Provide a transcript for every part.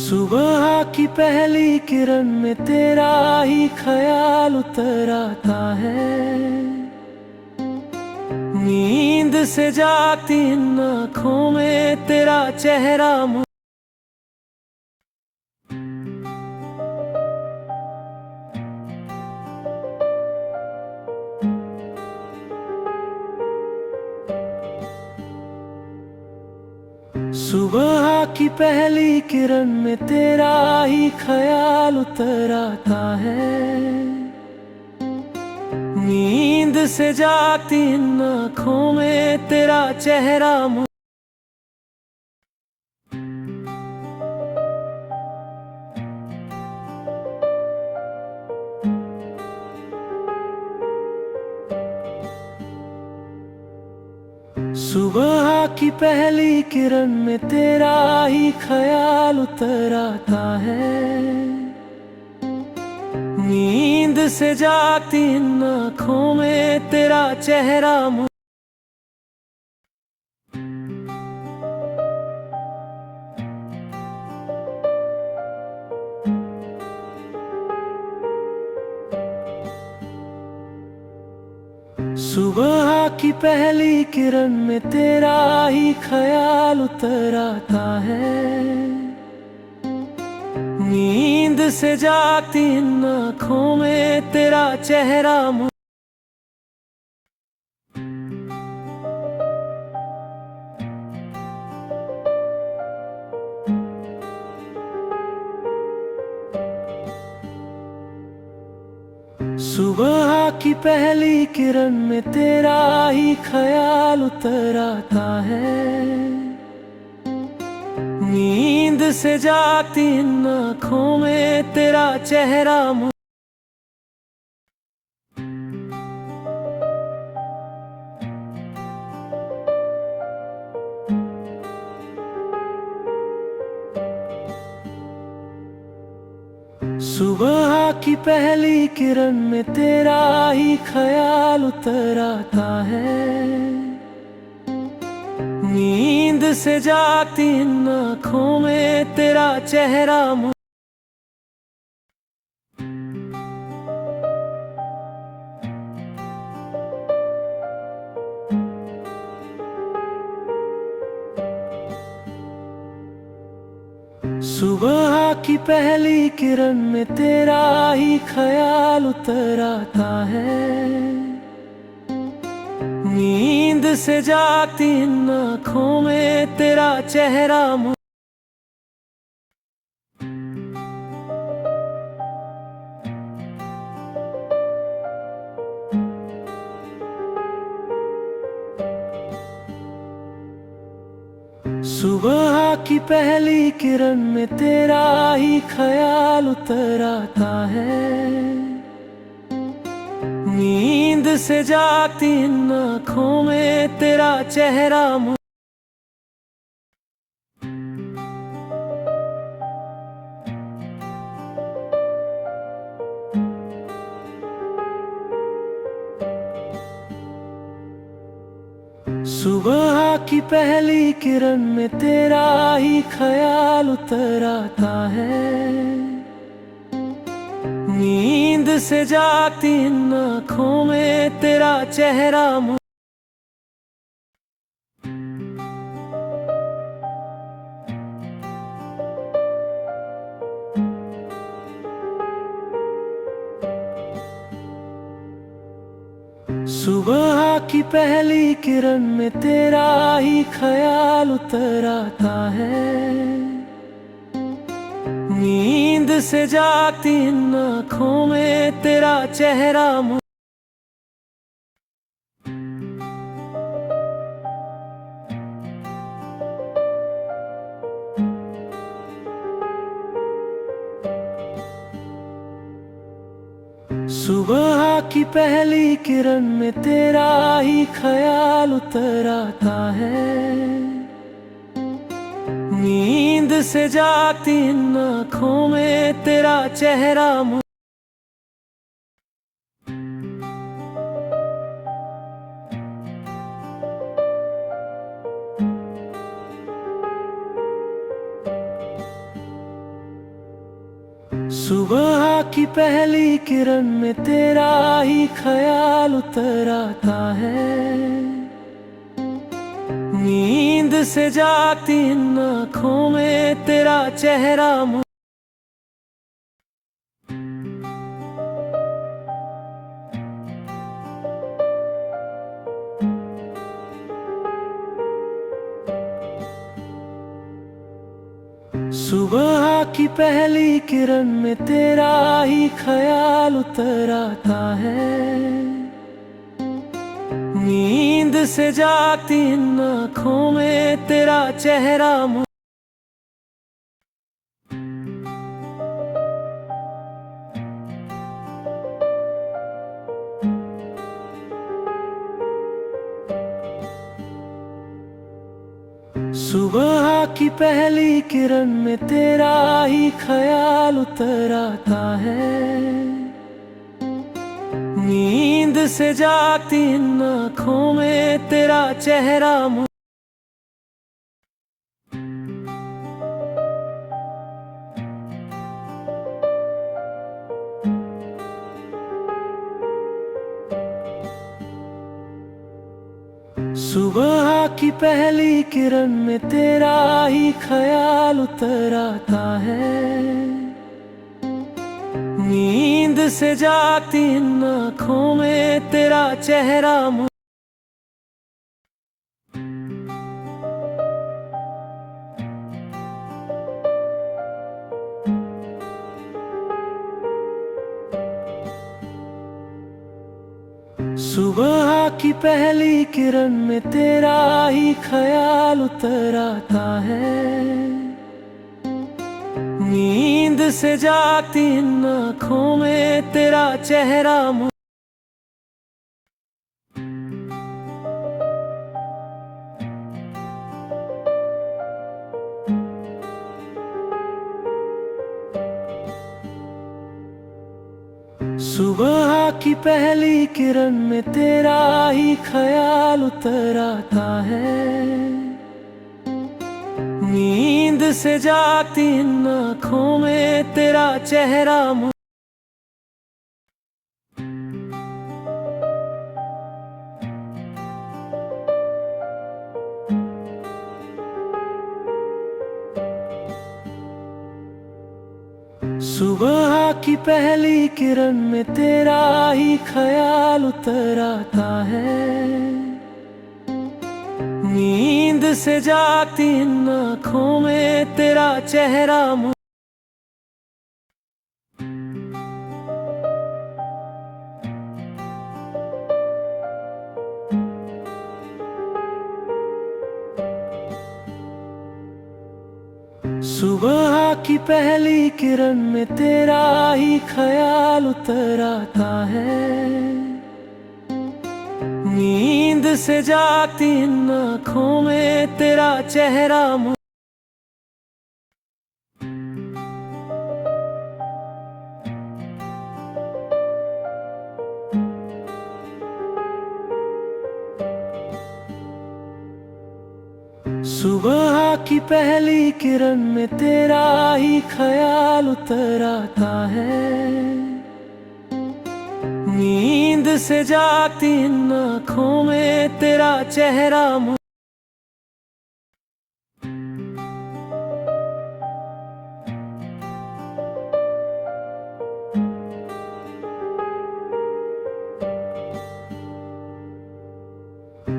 सुबह की पहली किरण में तेरा ही ख्याल उतर आता है। नींद से जागती इन आँखों में तेरा चेहरा सुबह की पहली किरण में तेरा ही ख्याल उतर आता है। नींद से जागती इन आँखों में तेरा चेहरा सुबह की पहली किरण में तेरा ही ख्याल उतर आता है। नींद से जागती इन आँखों में तेरा चेहरा सुबह की पहली किरण में तेरा ही ख्याल उतर आता है। नींद से जागती इन आँखों में तेरा चेहरा सुबह की पहली किरण में तेरा ही ख्याल उतर आता है। नींद से जागती इन आँखों में तेरा चेहरा सुबह की पहली किरण में तेरा ही ख्याल उतर आता है। नींद से जागती इन आँखों में तेरा चेहरा सुबह की पहली किरण में तेरा ही ख्याल उतर आता है। नींद से जागती इन आँखों में तेरा चेहरा सुबह की पहली किरण में तेरा ही ख्याल उतर आता है। नींद से जागती इन आँखों में तेरा चेहरा सुबह की पहली किरण में तेरा ही ख्याल उतर आता है। नींद से जागती इन आँखों में तेरा चेहरा सुबह की पहली किरण में तेरा ही ख्याल उतर आता है। नींद से जागती इन आँखों में तेरा चेहरा सुबह की पहली किरण में तेरा ही ख्याल उतर आता है। नींद से जागती इन आँखों में तेरा चेहरा सुबह की पहली किरण में तेरा ही ख्याल उतर आता है। नींद से जागती इन आँखों में तेरा चेहरा सुबह की पहली किरण में तेरा ही ख्याल उतर आता है। नींद से जागती इन आँखों में तेरा चेहरा सुबह की पहली किरण में तेरा ही ख्याल उतर आता है। नींद से जागती इन आँखों में तेरा चेहरा सुबह की पहली किरण में तेरा ही ख्याल उतर आता है। नींद से जागती इन आँखों में तेरा चेहरा सुबह की पहली किरण में तेरा ही ख्याल उतर आता है। नींद से जागती इन आँखों में तेरा चेहरा सुबह की पहली किरण में तेरा ही ख्याल उतर आता है। नींद से जागती इन आँखों में तेरा चेहरा सुबह की पहली किरण में तेरा ही ख्याल उतर आता है। नींद से जागती इन आँखों में तेरा चेहरा सुबह की पहली किरण में तेरा ही ख्याल उतर आता है। नींद से जागती इन आँखों में तेरा चेहरा सुबह की पहली किरण में तेरा ही ख्याल उतर आता है। नींद से जागती इन आँखों में तेरा चेहरा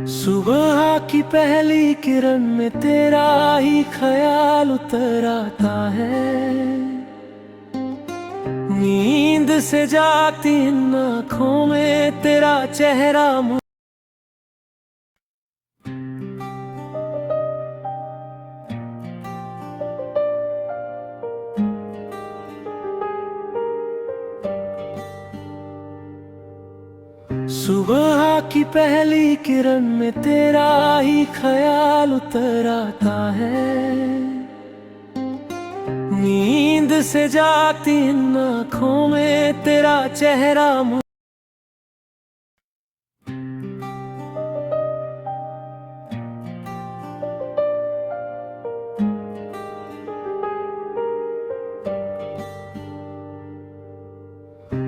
सुबह की पहली किरण में तेरा ही ख्याल उतर आता है। नींद से जागती इन आँखों में तेरा चेहरा सुबह की पहली किरण में तेरा ही ख्याल उतर आता है। नींद से जागती इन आँखों में तेरा चेहरा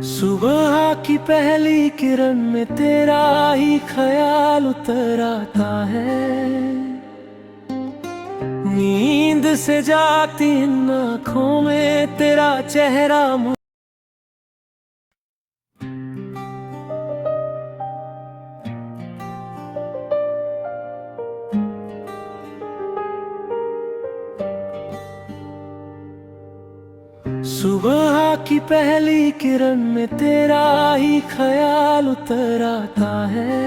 सुबह की पहली किरण में तेरा ही ख्याल उतर आता है। नींद से जागती इन आँखों में तेरा चेहरा सुबह की पहली किरण में तेरा ही ख्याल उतर आता है।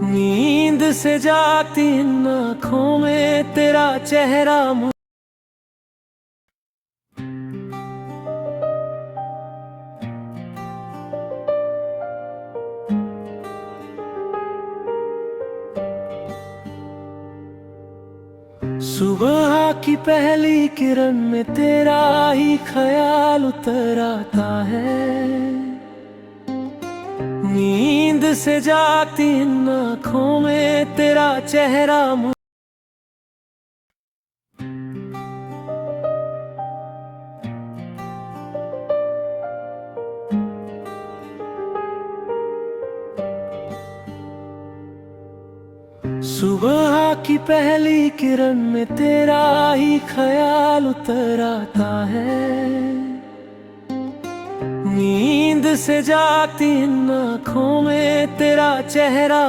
नींद से जागती इन आँखों में तेरा चेहरा सुबह की पहली किरण में तेरा ही ख्याल उतर आता है। नींद से जागती इन आँखों में तेरा चेहरा सुबह की पहली किरण में तेरा ही ख्याल उतर आता है। नींद से जागती इन आँखों में तेरा चेहरा